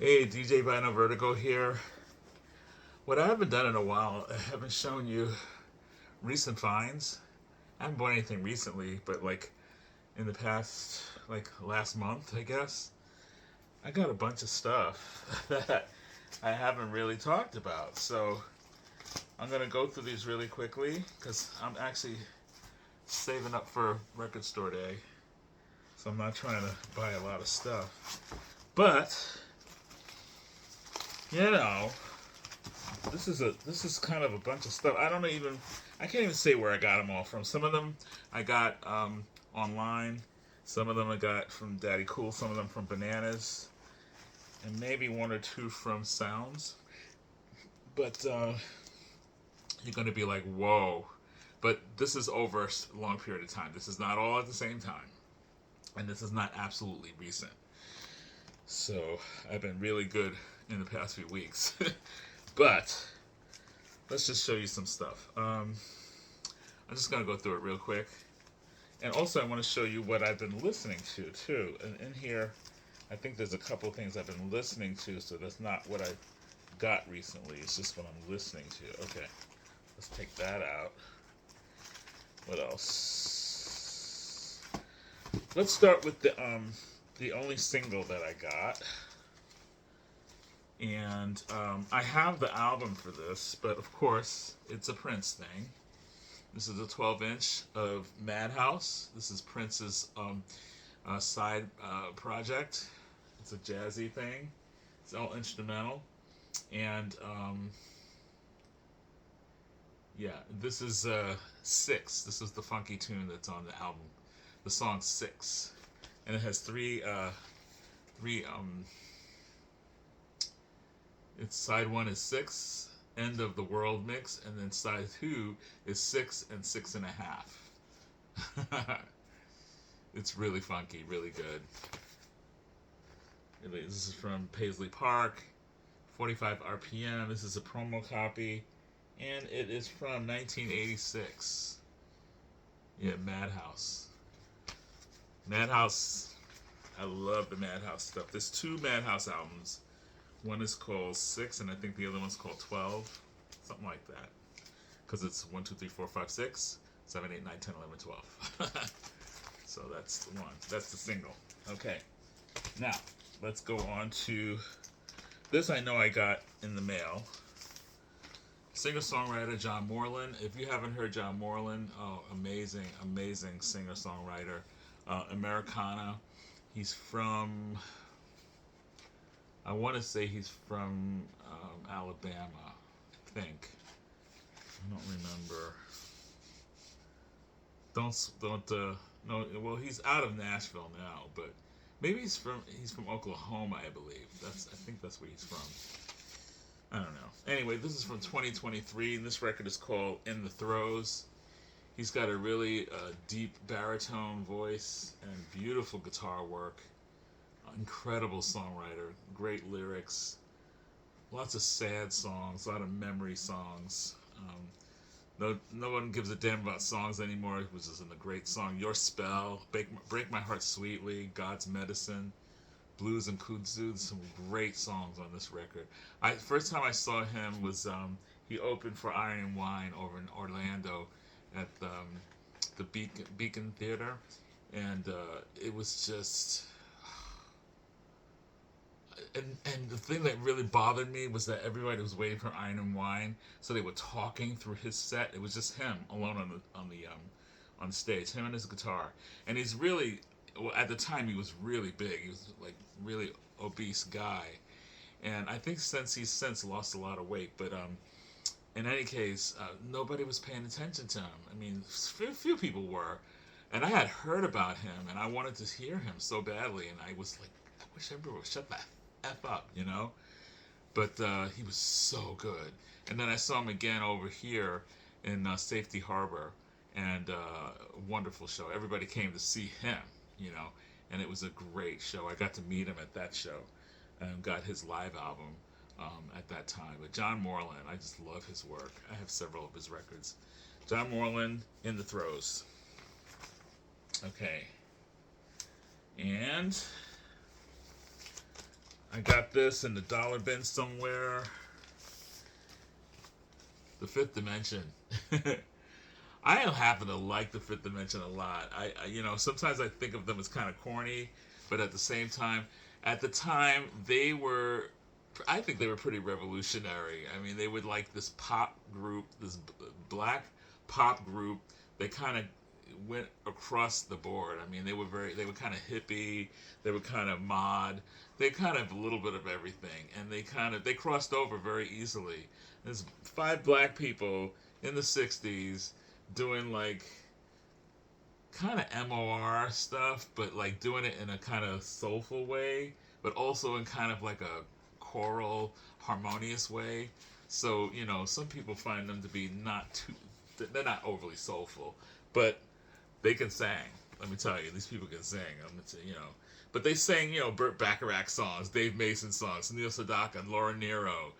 Hey, DJ Vinyl Vertigo here. What I haven't done in a while, I haven't shown you recent finds. I haven't bought anything recently, but like in the past, like last month, I guess, I got a bunch of stuff that I haven't really talked about. So I'm gonna go through these really quickly because I'm actually saving up for record store day. So I'm not trying to buy a lot of stuff. But, you know, this is kind of a bunch of stuff. I can't even say where I got them all from. Some of them I got online. Some of them I got from Daddy Cool. Some of them from Bananas, and maybe one or two from Sounds. But you're gonna be like, whoa! But this is over a long period of time. This is not all at the same time, and this is not absolutely recent. So I've been really good in the past few weeks. But let's just show you some stuff. I'm just gonna go through it real quick, and also I want to show you what I've been listening to too. And in here, I think there's a couple things I've been listening to. So that's not what I got recently. It's just what I'm listening to. Okay, let's take that out. What else? Let's start with the only single that I got. And I have the album for this, but of course, it's a Prince thing. This is a 12-inch of Madhouse. This is Prince's side project. It's a jazzy thing. It's all instrumental. And yeah, this is Six. This is the funky tune that's on the album. The song Six. And it has three it's side one is six, end of the world mix, and then side two is six and six and a half. It's really funky, really good. This is from Paisley Park, 45 RPM. This is a promo copy, and it is from 1986. Yeah, Madhouse. Madhouse. I love the Madhouse stuff. There's two Madhouse albums. One is called Six, and I think the other one's called 12, something like that. Because it's 1, 2, 3, 4, 5, 6, 7, 8, 9, 10, 11, 12. So that's the one. That's the single. Okay. Now, let's go on to this. I know I got in the mail. Singer-songwriter John Moreland. If you haven't heard John Moreland, oh, amazing, amazing singer-songwriter. Americana. He's from, I want to say he's from Alabama, I think. I don't remember. Don't no. Well, he's out of Nashville now, but maybe he's from Oklahoma, I believe. I think that's where he's from. I don't know. Anyway, this is from 2023, and this record is called In the Throes. He's got a really deep baritone voice and beautiful guitar work. Incredible songwriter, great lyrics, lots of sad songs, a lot of memory songs. No one gives a damn about songs anymore. It was just in the great song Your Spell, Break My Heart Sweetly, God's Medicine, Blues and Kudzu. Some great songs on this record. First time I saw him was he opened for Iron and Wine over in Orlando at the Beacon Theater, and it was just. And the thing that really bothered me was that everybody was waiting for Iron and Wine, so they were talking through his set. It was just him alone on stage, him and his guitar. And he's really, well, at the time he was really big. He was like really obese guy, and I think he's since lost a lot of weight. But in any case, nobody was paying attention to him. I mean, few people were, and I had heard about him, and I wanted to hear him so badly, and I was like, I wish everybody would shut that F up, you know? But he was so good. And then I saw him again over here in Safety Harbor, and wonderful show. Everybody came to see him, you know, and it was a great show. I got to meet him at that show and got his live album at that time. But John Moreland, I just love his work. I have several of his records. John Moreland, In the Throes. Okay. And I I got this in the dollar bin somewhere. The Fifth Dimension. I happen to like the Fifth Dimension a lot. Sometimes I think of them as kind of corny, but at the same time, at the time they were, I think they were pretty revolutionary. I mean, they would like this pop group, this black pop group. They kind of went across the board. I mean, they were kind of hippie, they were kind of mod, they kind of a little bit of everything, and they crossed over very easily. There's five black people in the '60s doing like kind of MOR stuff, but like doing it in a kind of soulful way, but also in kind of like a choral, harmonious way. So, some people find them to be they're not overly soulful, but they can sing. Let me tell you, these people can sing. But they sang, Burt Bacharach songs, Dave Mason songs, Neil Sedaka, and Laura Nyro.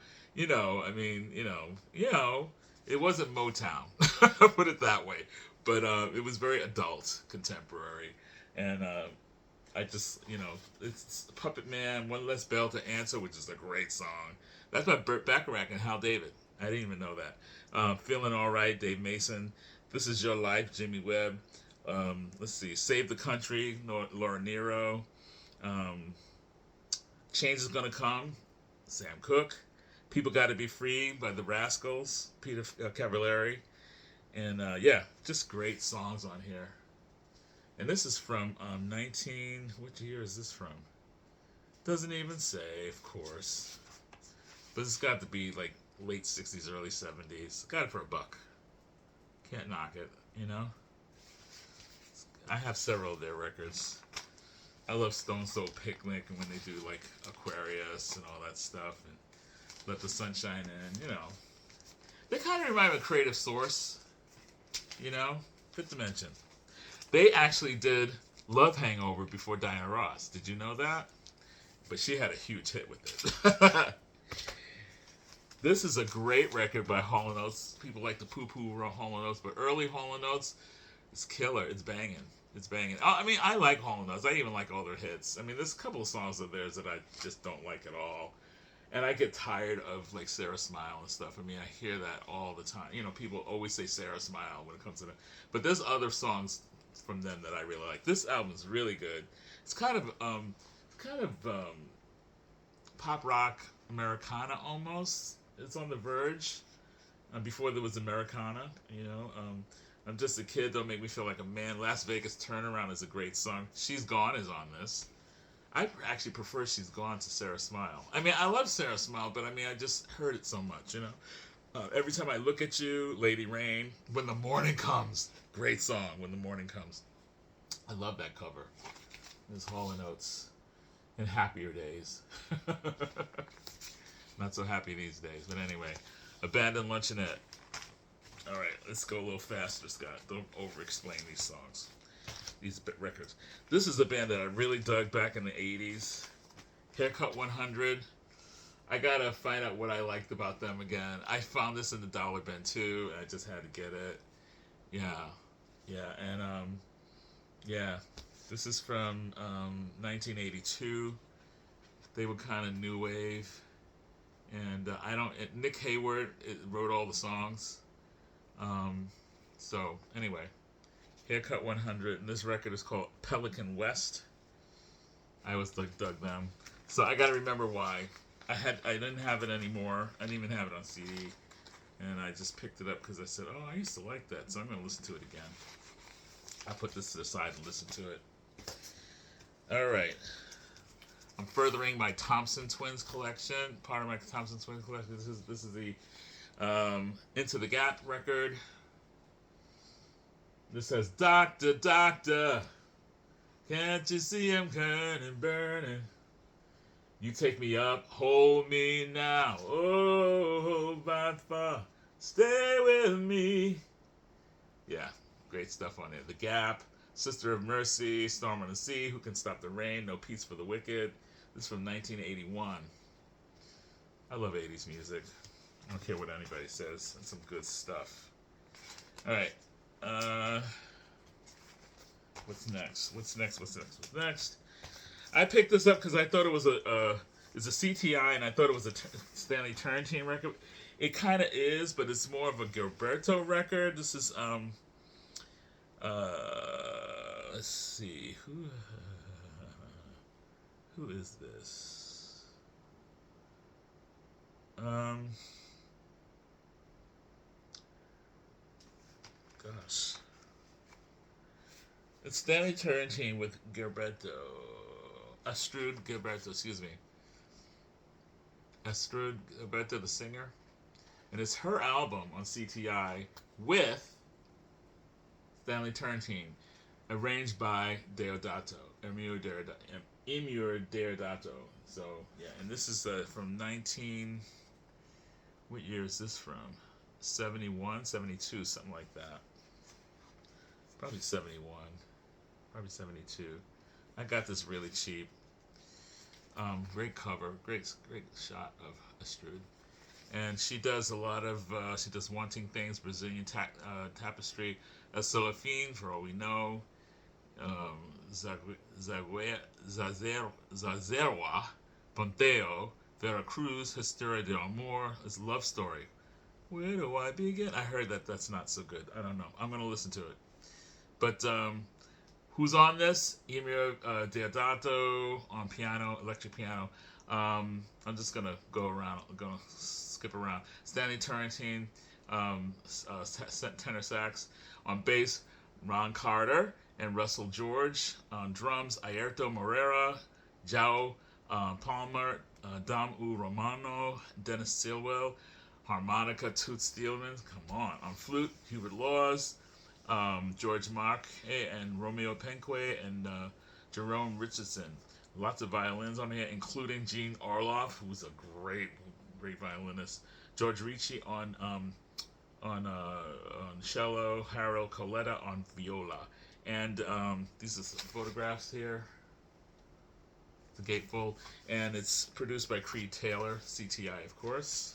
It wasn't Motown, put it that way. But it was very adult, contemporary, and I just, it's Puppet Man, One Less Bell to Answer, which is a great song. That's by Burt Bacharach and Hal David. I didn't even know that. Feeling All Right, Dave Mason. This Is Your Life, Jimmy Webb. Let's see, Save the Country, Laura Nyro. Change Is Gonna Come, Sam Cooke. People Gotta Be Free by the Rascals, Peter Cavallari. And just great songs on here. And this is from what year is this from? Doesn't even say, of course. But it's got to be like late 60s, early 70s. Got it for $1. Can't knock it, I have several of their records. I love Stone Soul Picnic and when they do like Aquarius and all that stuff and Let the Sunshine In, They kind of remind me of Creative Source, Fifth Dimension. They actually did Love Hangover before Diana Ross. Did you know that? But she had a huge hit with it. This is a great record by Hall & Oates. People like to poo-poo Hall & Oates, but early Hall & Oates is killer. It's banging. It's banging. I mean, I like Hall & Oates. I even like all their hits. I mean, there's a couple of songs of theirs that I just don't like at all. And I get tired of, like, Sarah Smile and stuff. I mean, I hear that all the time. People always say Sarah Smile when it comes to that. But there's other songs from them that I really like. This album is really good. It's kind of pop rock Americana almost. It's on the verge. Before there was Americana, I'm Just a Kid, Don't Make Me Feel Like a Man. Las Vegas Turnaround is a great song. She's Gone is on this. I actually prefer She's Gone to Sarah Smile. I mean, I love Sarah Smile, but I mean, I just heard it so much, Every Time I Look at You, Lady Rain, When the Morning Comes. Great song, When the Morning Comes. I love that cover. There's Hall & Oates in happier days. Not so happy these days, but anyway. Abandoned Luncheonette. All right, let's go a little faster, Scott. Don't over-explain these songs, these records. This is a band that I really dug back in the 80s. Haircut 100. I gotta find out what I liked about them again. I found this in the dollar bin too, and I just had to get it. This is from 1982. They were kind of new wave, and Nick Hayward wrote all the songs. So anyway, Haircut 100, and this record is called Pelican West. I always dug them, so I gotta remember why. I didn't have it anymore. I didn't even have it on CD, and I just picked it up because I said, "Oh, I used to like that," so I'm gonna listen to it again. I put this to the side and listen to it. All right. I'm furthering my Thompson Twins collection. Part of my Thompson Twins collection. This is the Into the Gap record. This says, "Doctor, doctor, can't you see I'm burning, burning? You take me up, hold me now. Oh, by far, stay with me." Yeah, great stuff on it. The Gap, Sister of Mercy, Storm on the Sea, Who Can Stop the Rain, No Peace for the Wicked. This is from 1981. I love 80s music. I don't care what anybody says. That's some good stuff. All right. What's next? I picked this up because I thought it was a It's a CTI, and I thought it was a Stanley Turrentine record. It kind of is, but it's more of a Gilberto record. This is let's see who is this? Um, gosh, it's Stanley Turrentine with Gilberto, Astrud Gilberto. Excuse me, Astrud Gilberto, the singer, and it's her album on CTI with Stanley Turrentine, arranged by Deodato, Emir Deodato. So yeah, and this is from 19. What year is this from? 71, 72, something like that. Probably 71, probably 72. I got this really cheap. Great cover, great shot of Astrud. And she does a lot of she does Wanting Things, Brazilian tapestry, a Cellophane for all we know, um, Zazerwa, Ponteo, Veracruz, Historia de Amor, is Love Story. Where do I begin? I heard that that's not so good. I don't know. I'm gonna listen to it. But who's on this? Emir Deodato on piano, electric piano. I'm just gonna go around. I'm gonna skip around. Stanley Turrentine, tenor sax. On bass, Ron Carter and Russell George. On drums, Ayrton Moreira, João Palmer, Dom U. Romano, Dennis Stilwell. Harmonica, Toots Steelman. Come on. On flute, Hubert Laws, George Mark, and Romeo Penque, and Jerome Richardson. Lots of violins on here, including Gene Orloff, who's a great violinist. George Ricci on cello, Harold Coletta on viola, and these are some photographs here. The gatefold, and it's produced by Creed Taylor, CTI, of course.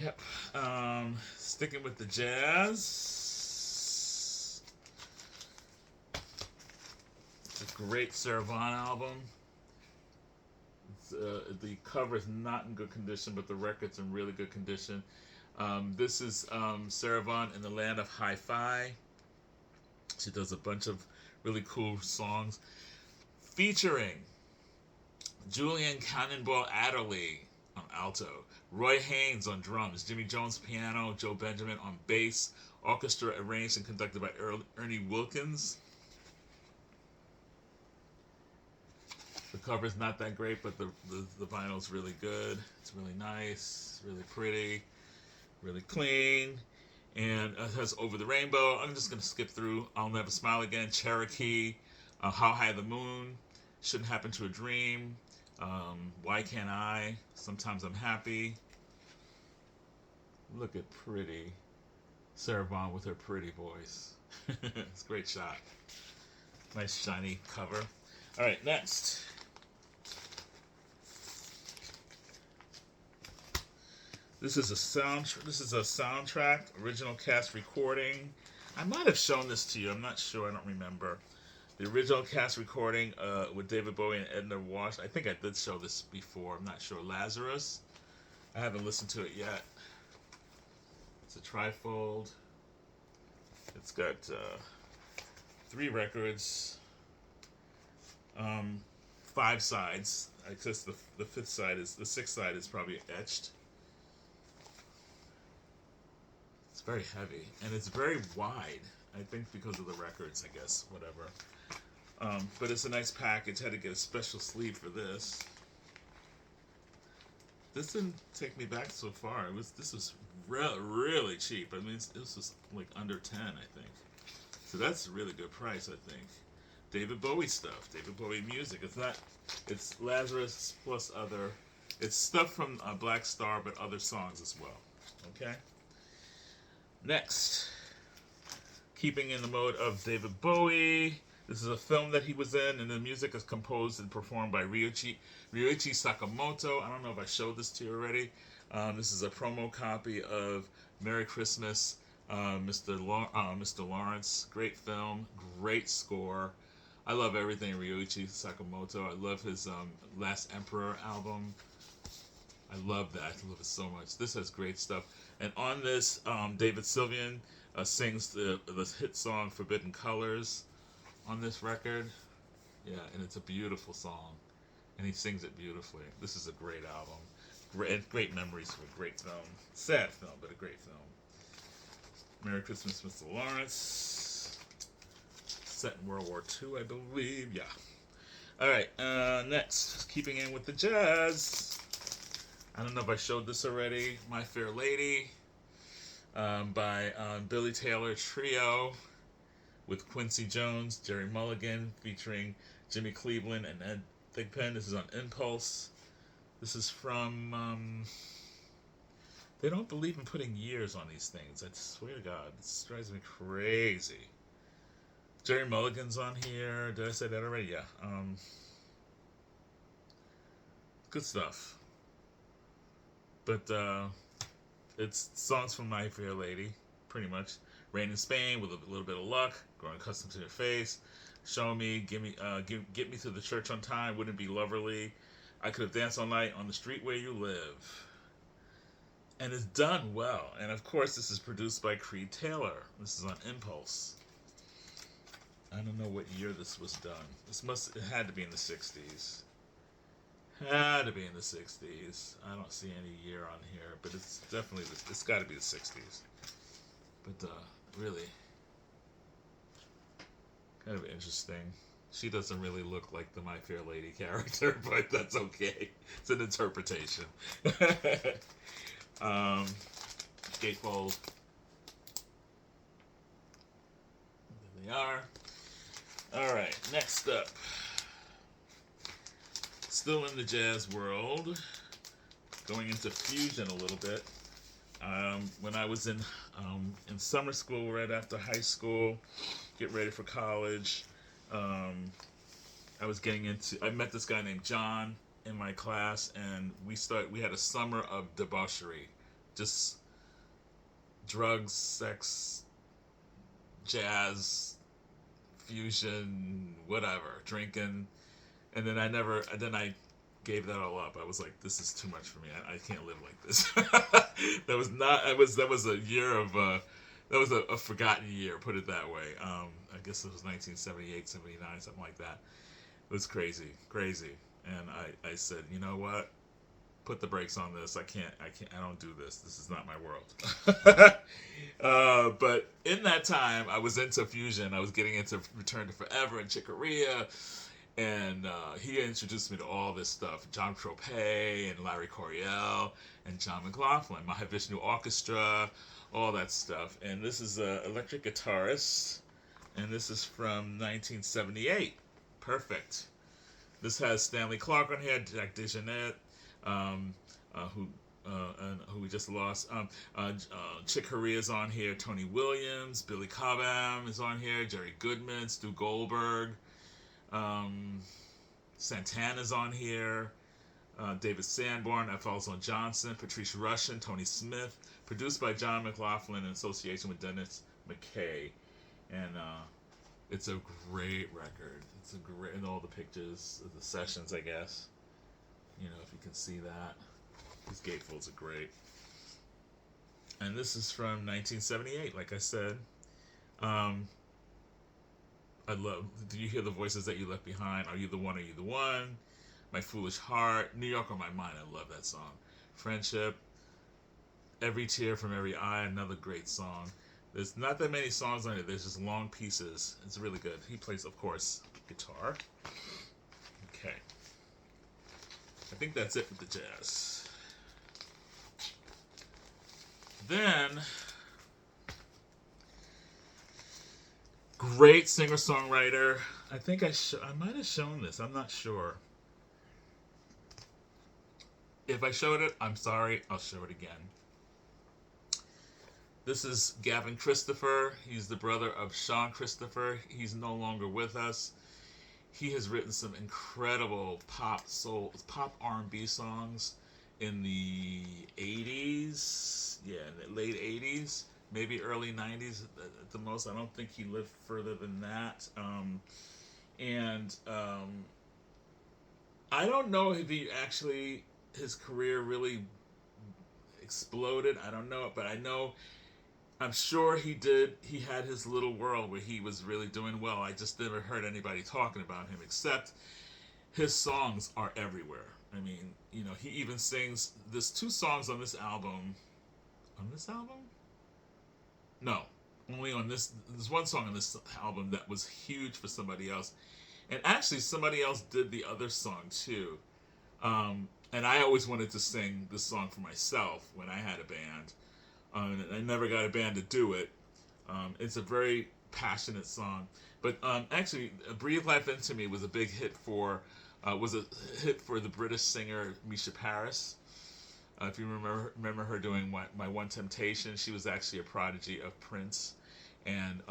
Yep. Sticking with the jazz. It's a great Servan album. The cover is not in good condition, but the record's in really good condition. This is Servan in the Land of Hi-Fi. She does a bunch of really cool songs featuring Julian Cannonball Adderley on alto, Roy Haynes on drums, Jimmy Jones piano, Joe Benjamin on bass, orchestra arranged and conducted by Ernie Wilkins. The cover's not that great, but the vinyl's really good. It's really nice, really pretty, really clean, and it has Over the Rainbow. I'm just going to skip through I'll Never Smile Again, Cherokee, How High the Moon, Shouldn't Happen to a Dream, Why Can't I, Sometimes I'm Happy. Look at pretty Sarah Vaughan with her pretty voice. It's a great shot. Nice shiny cover. All right, next. This is a soundtrack, original cast recording. I might have shown this to you. I'm not sure. I don't remember. The original cast recording with David Bowie and Edna Wash. I think I did show this before. I'm not sure. Lazarus. I haven't listened to it yet. It's a trifold. It's got 3 records, 5 sides. I guess the 6th side is probably etched. It's very heavy and it's very wide. I think because of the records, I guess, whatever. But it's a nice package. Had to get a special sleeve for this. This didn't take me back so far. This was really cheap. I mean, this was like under 10, I think. So that's a really good price, I think. David Bowie stuff, David Bowie music. It's Lazarus plus other. It's stuff from Black Star, but other songs as well. Okay. Next, keeping in the mode of David Bowie. This is a film that he was in, and the music is composed and performed by Ryuichi Sakamoto. I don't know if I showed this to you already. This is a promo copy of Merry Christmas, Mr. Lawrence. Great film, great score. I love everything Ryuichi Sakamoto. I love his Last Emperor album. I love that. I love it so much. This has great stuff. And on this, David Sylvian sings the hit song "Forbidden Colors" on this record. Yeah, and it's a beautiful song, and he sings it beautifully. This is a great album. Great memories of a great film. Sad film, but a great film. Merry Christmas, Mr. Lawrence. Set in World War II, I believe. Yeah. All right. Next, keeping in with the jazz. I don't know if I showed this already. My Fair Lady by Billy Taylor Trio with Quincy Jones, Jerry Mulligan, featuring Jimmy Cleveland and Ed Thigpen. This is on Impulse. This is from. They don't believe in putting years on these things. I swear to God, this drives me crazy. Jerry Mulligan's on here. Did I say that already? Yeah. Good stuff. But it's songs from My Fair Lady, pretty much. Rain in Spain with a little bit of luck. Growing accustomed to your face. Show me, get me to the church on time. Wouldn't it be lovely? I could have danced all night on the street where you live. And it's done well. And of course, this is produced by Creed Taylor. This is on Impulse. I don't know what year this was done. It had to be in the 60s. Had to be in the 60s. I don't see any year on here, but it's definitely, it's got to be the 60s. But really, kind of interesting. She doesn't really look like the My Fair Lady character, but that's okay. It's an interpretation. Gatefold. There they are. All right, next up. Still in the jazz world. Going into fusion a little bit. When I was in summer school, right after high school, get ready for college, I met this guy named John in my class, and we had a summer of debauchery. Just drugs, sex, jazz, fusion, whatever, drinking. And then I gave that all up. I was like, this is too much for me. I can't live like this. That was a year of, that was a forgotten year, put it that way. I guess it was 1978, 79, something like that. It was crazy. And I said, you know what? Put the brakes on this. I don't do this. This is not my world. But in that time, I was into fusion. I was getting into Return to Forever and Chick Corea. And he introduced me to all this stuff. John Tropez and Larry Coryell and John McLaughlin, Mahavishnu Orchestra, all that stuff. And this is an electric guitarist. And this is from 1978. Perfect. This has Stanley Clarke on here, Jack DeJohnette, who we just lost. Chick Corea's on here, Tony Williams, Billy Cobham is on here, Jerry Goodman, Stu Goldberg. Santana's on here. David Sanborn, F. Alonzo Johnson, Patricia Rushen, Tony Smith. Produced by John McLaughlin in association with Dennis McKay. And it's a great record. It's a great, and all the pictures of the sessions, I guess. You know, if you can see that. These gatefolds are great. And this is from 1978, like I said. I love, do you hear the voices that you left behind? Are you the one? Are you the one? My Foolish Heart, New York on My Mind. I love that song. Friendship, Every Tear from Every Eye, another great song. There's not that many songs on it. There's just long pieces. It's really good. He plays, of course, guitar. Okay. I think that's it with the jazz. Then, great singer-songwriter. I think I might have shown this. I'm not sure. If I showed it, I'm sorry. I'll show it again. This is Gavin Christopher. He's the brother of Sean Christopher. He's no longer with us. He has written some incredible pop R&B songs in the 80s. Yeah, in the late 80s. Maybe early 90s at the most. I don't think he lived further than that. And I don't know if he actually his career really exploded. I don't know, but I know I'm sure he did. He had his little world where he was really doing well. I just never heard anybody talking about him except his songs are everywhere. I mean, he even sings. There's two songs on this album. On this album? No, only on this. There's one song on this album that was huge for somebody else, and actually somebody else did the other song too. And I always wanted to sing this song for myself when I had a band. And I never got a band to do it. It's a very passionate song. But actually, "Breathe Life Into Me" was a big hit was a hit for the British singer Misha Paris. If you remember her doing My One Temptation, she was actually a prodigy of Prince, and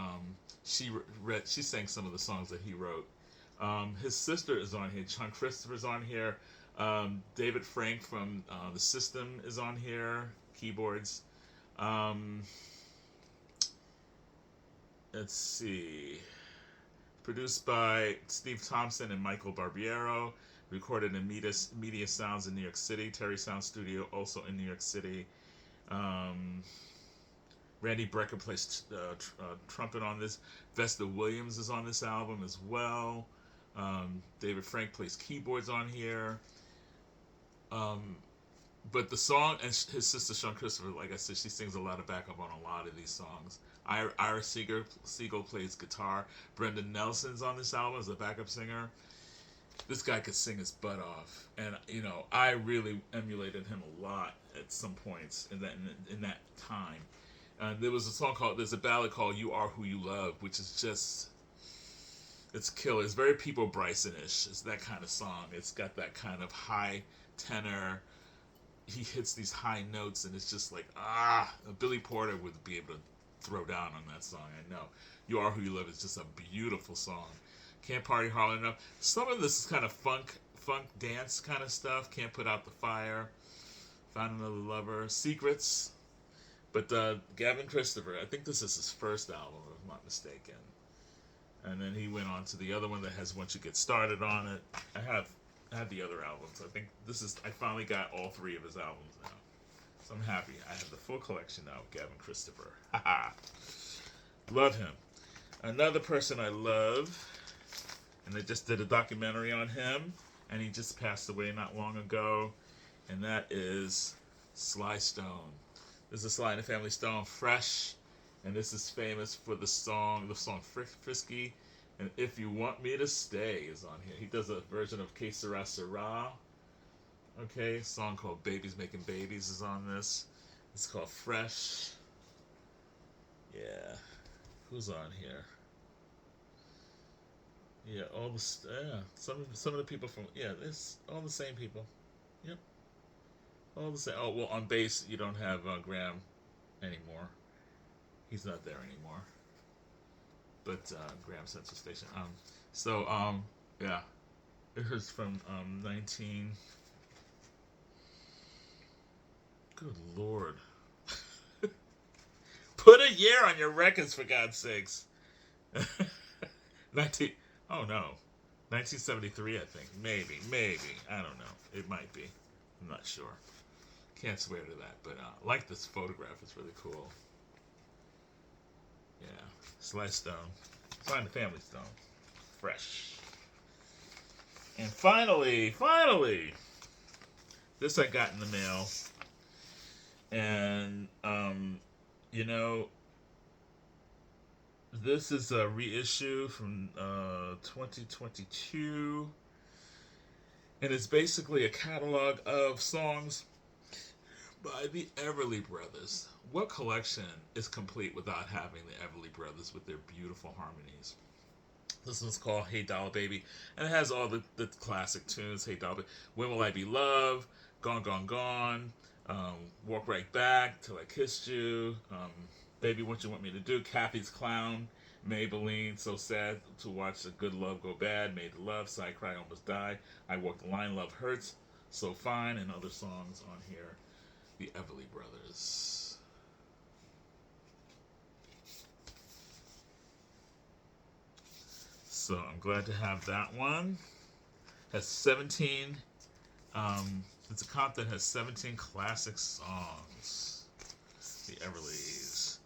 she sang some of the songs that he wrote. His sister is on here. Sean Christopher's on here. David Frank from The System is on here. Keyboards. Um, let's see. Produced by Steve Thompson and Michael Barbiero. Recorded in Media Sounds in New York City. Terry Sound Studio, also in New York City. Um, Randy Brecker plays trumpet on this. Vesta Williams is on this album as well. David Frank plays keyboards on here. Um, but the song, and his sister Sean Christopher, like I said, she sings a lot of backup on a lot of these songs. Ira Siegel plays guitar. Brendan Nelson's on this album as a backup singer. This guy could sing his butt off, and I really emulated him a lot at some points in that time. There's a ballad called "You Are Who You Love," which is just, it's killer. It's very People Bryson-ish. It's that kind of song. It's got that kind of high tenor. He hits these high notes, and it's just like, Billy Porter would be able to throw down on that song. I know. "You Are Who You Love" is just a beautiful song. Can't Party Hard Enough. Some of this is kind of funk dance kind of stuff. Can't Put Out the Fire. Found Another Lover. Secrets. But Gavin Christopher, I think this is his first album, if I'm not mistaken. And then he went on to the other one that has Once You Get Started on it. I have the other albums. I think I finally got all three of his albums now. So I'm happy. I have the full collection now of Gavin Christopher. Haha. Love him. Another person I love, and they just did a documentary on him, and he just passed away not long ago, and that is Sly Stone. This is Sly and the Family Stone, Fresh, and this is famous for the song Frisky, and If You Want Me to Stay is on here. He does a version of Que Sera Sera. Okay, a song called Babies Making Babies is on this. It's called Fresh. Yeah. Who's on here? Yeah, some of the people from it's all the same people. Yep, all the same. Oh well, on bass you don't have Graham anymore. He's not there anymore. But Graham Central Station. Yeah, it was from 19. Good lord. Put a year on your records for God's sakes. 19. Oh no. 1973, I think. Maybe. I don't know. It might be. I'm not sure. Can't swear to that, but I like this photograph. It's really cool. Yeah. Sly Stone. Sly and the Family Stone. Fresh. And finally, this I got in the mail. And, you know, this is a reissue from 2022. And it's basically a catalog of songs by the Everly Brothers. What collection is complete without having the Everly Brothers with their beautiful harmonies? This one's called Hey Dollar Baby, and it has all the classic tunes. Hey Dollar Baby, When Will I Be Loved, Gone Gone Gone, Walk Right Back, Till I Kissed You, Baby What You Want Me to Do, Kathy's Clown, Maybelline, So Sad to Watch the Good Love Go Bad, Made to Love, Sigh Cry Almost Die, I Walk the Line, Love Hurts, So Fine, and other songs on here. The Everly Brothers. So I'm glad to have that one. Has 17. It's a comp that has 17 classic songs. The Everlys.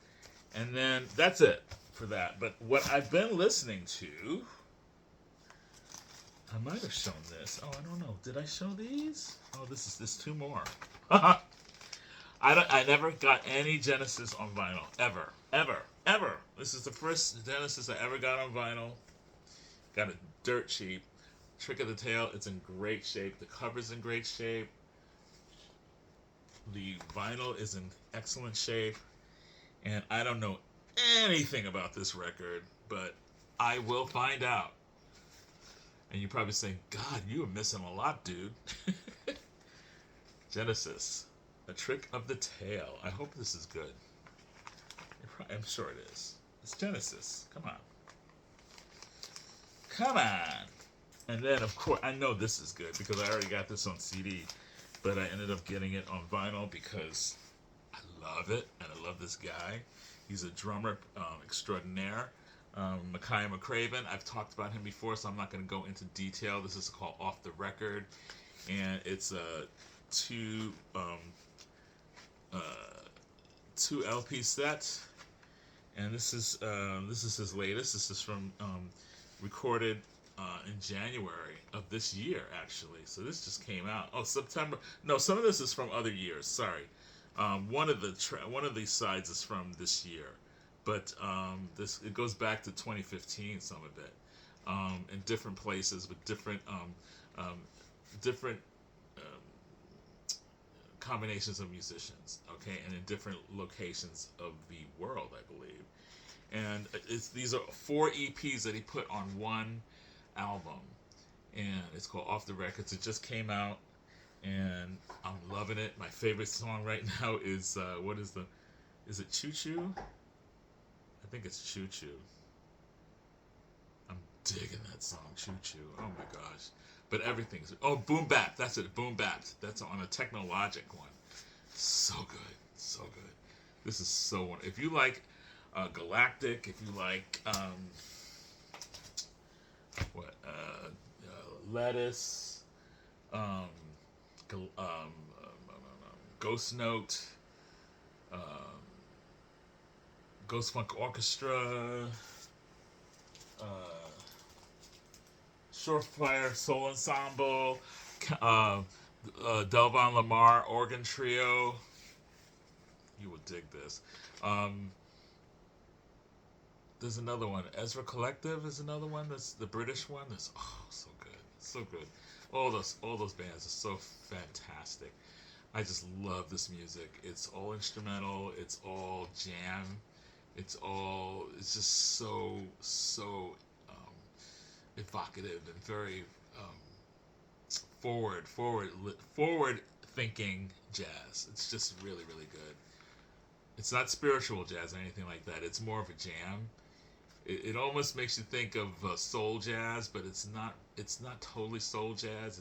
And then that's it for that. But what I've been listening to, I might have shown this. Oh, I don't know. Did I show these? Oh, this two more. I never got any Genesis on vinyl ever. This is the first Genesis I ever got on vinyl. Got it dirt cheap. Trick of the Tail, it's in great shape. The cover's in great shape. The vinyl is in excellent shape. And I don't know anything about this record, but I will find out. And you're probably saying, God, you are missing a lot, dude. Genesis, A Trick of the Tail. I hope this is good. I'm sure it is. It's Genesis. Come on. Come on. And then, of course, I know this is good because I already got this on CD, but I ended up getting it on vinyl because I love it, and I love this guy. He's a drummer extraordinaire, Makaya McCraven. I've talked about him before, so I'm not going to go into detail. This is called Off the Record, and it's a two LP set, and this is his latest. This is from recorded in January of this year, actually. So this just came out. Oh, September. No, some of this is from other years. Sorry. One of these sides is from this year, but it goes back to 2015. Some of it, in different places with different combinations of musicians. Okay, and in different locations of the world, I believe. And these are 4 EPs that he put on one album, and it's called Off the Records. It just came out, and I'm loving it. My favorite song right now is is it Choo Choo? I think it's Choo Choo. I'm digging that song, Choo Choo. Oh my gosh. But everything's, Boom Bap, that's it, Boom Bap. That's on a Technologic one. So good, so good. This is so wonderful. If you like Galactic, if you like Lettuce, Ghost Note, um, Ghost Funk Orchestra, Surefire Soul Ensemble, Delvon Lamar Organ Trio. You will dig this. There's another one. Ezra Collective is another one. That's the British one. That's so good, so good. All those bands are so fantastic. I just love this music. It's all instrumental. It's all jam. It's just so evocative and very forward thinking jazz. It's just really good. It's not spiritual jazz or anything like that. It's more of a jam. It almost makes you think of soul jazz, but it's not. It's not totally soul jazz.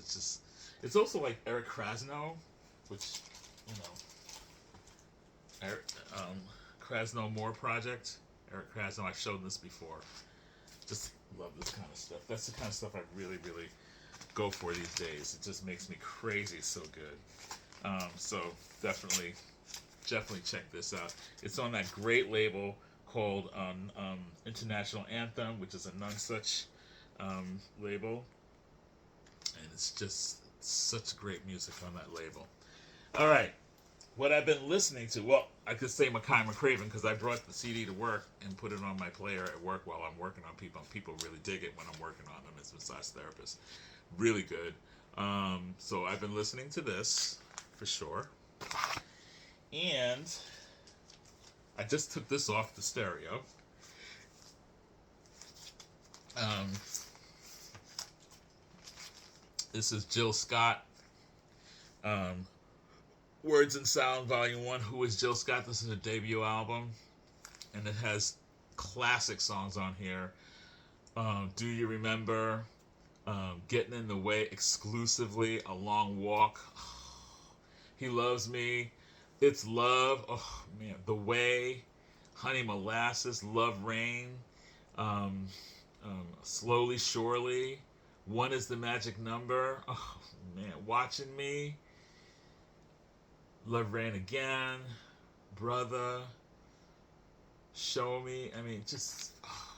It's also like Eric Krasno, which Eric Krasno Moore Project. Eric Krasno. I've shown this before. Just love this kind of stuff. That's the kind of stuff I really go for these days. It just makes me crazy. So good. So definitely check this out. It's on that great label called International Anthem, which is a Nonesuch label, and it's just such great music on that label. All right, what I've been listening to, well, I could say Makaya McCraven because I brought the CD to work and put it on my player at work while I'm working on people. And people really dig it when I'm working on them as a massage therapist. Really good. So I've been listening to this for sure. And I just took this off the stereo. This is Jill Scott. Words and Sound Volume 1. Who is Jill Scott? This is her debut album. And it has classic songs on here. Do You Remember? Getting in the Way exclusively. A Long Walk. He Loves Me. It's Love. Oh, man. The Way. Honey Molasses. Love Rain. Slowly, Surely. One is the Magic Number. Oh, man. Watching Me. Love Rain Again. Brother. Show Me. I mean, just. Oh,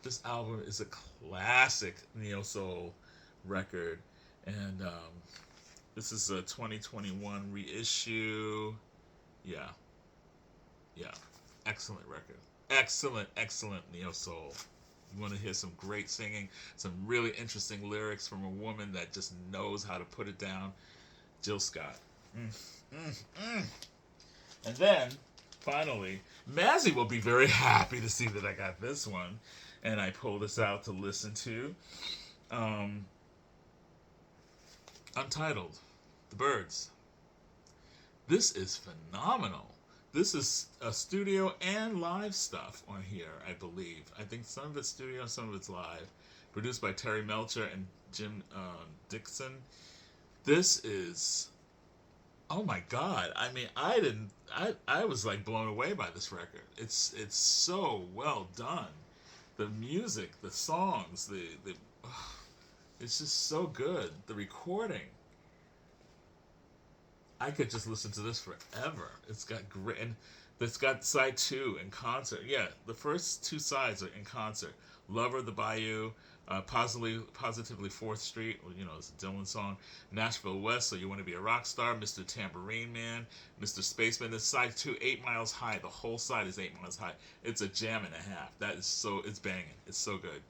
this album is a classic neo soul record. And this is a 2021 reissue. Yeah. Yeah. Excellent record. Excellent, excellent neo soul. You want to hear some great singing, some really interesting lyrics from a woman that just knows how to put it down. Jill Scott. Mm, mm, mm. And then, finally, Mazzy will be very happy to see that I got this one. And I pulled this out to listen to. Um, Untitled. The Byrds. This is phenomenal. This is a studio and live stuff on here, I believe. I think some of it's studio, some of it's live. Produced by Terry Melcher and Jim Dixon. This is, oh my God! I mean, I was like blown away by this record. It's so well done. The music, the songs, it's just so good. The recording. I could just listen to this forever. It's got great, and it's got side two in concert. Yeah, the first two sides are in concert. Lover, The Bayou, Positively 4th Street, it's a Dylan song. Nashville West, So You Want to Be a Rock Star, Mr. Tambourine Man, Mr. Spaceman. This side two, 8 Miles High. The whole side is 8 miles high. It's a jam and a half. It's banging. It's so good.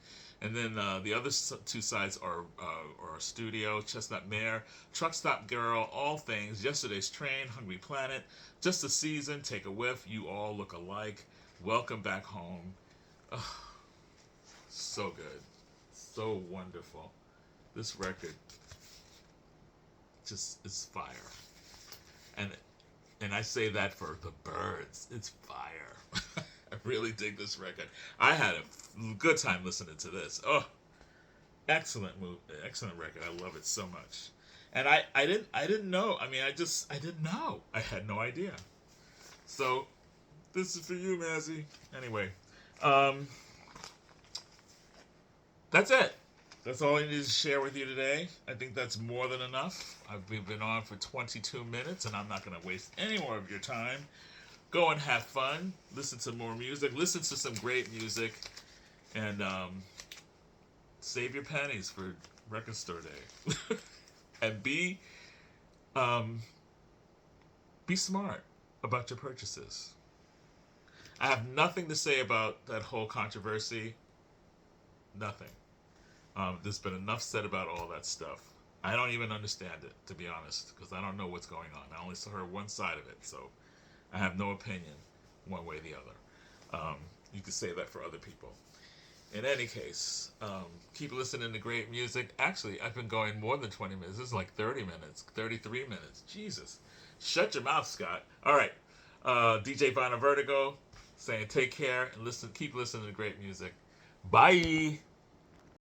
And then the other two sides are Studio, Chestnut Mare, Truck Stop Girl, All Things, Yesterday's Train, Hungry Planet, Just a Season, Take a Whiff, You All Look Alike, Welcome Back Home. Ugh, so good. So wonderful. This record just is fire. And I say that for the Byrds. It's fire. I really dig this record. I had a good time listening to this. Oh, excellent excellent record. I love it so much. And I didn't know. I mean, I didn't know. I had no idea. So this is for you, Mazzy. Anyway, that's it. That's all I need to share with you today. I think that's more than enough. We've been on for 22 minutes, and I'm not going to waste any more of your time. Go and have fun. Listen to more music. Listen to some great music. And save your pennies for Record Store Day. And be smart about your purchases. I have nothing to say about that whole controversy. Nothing. There's been enough said about all that stuff. I don't even understand it, to be honest, because I don't know what's going on. I only heard one side of it, so I have no opinion one way or the other. You could say that for other people. In any case, keep listening to great music. Actually, I've been going more than 20 minutes. This is like 30 minutes, 33 minutes. Jesus. Shut your mouth, Scott. All right. DJ Vinyl Vertigo saying take care and keep listening to great music. Bye.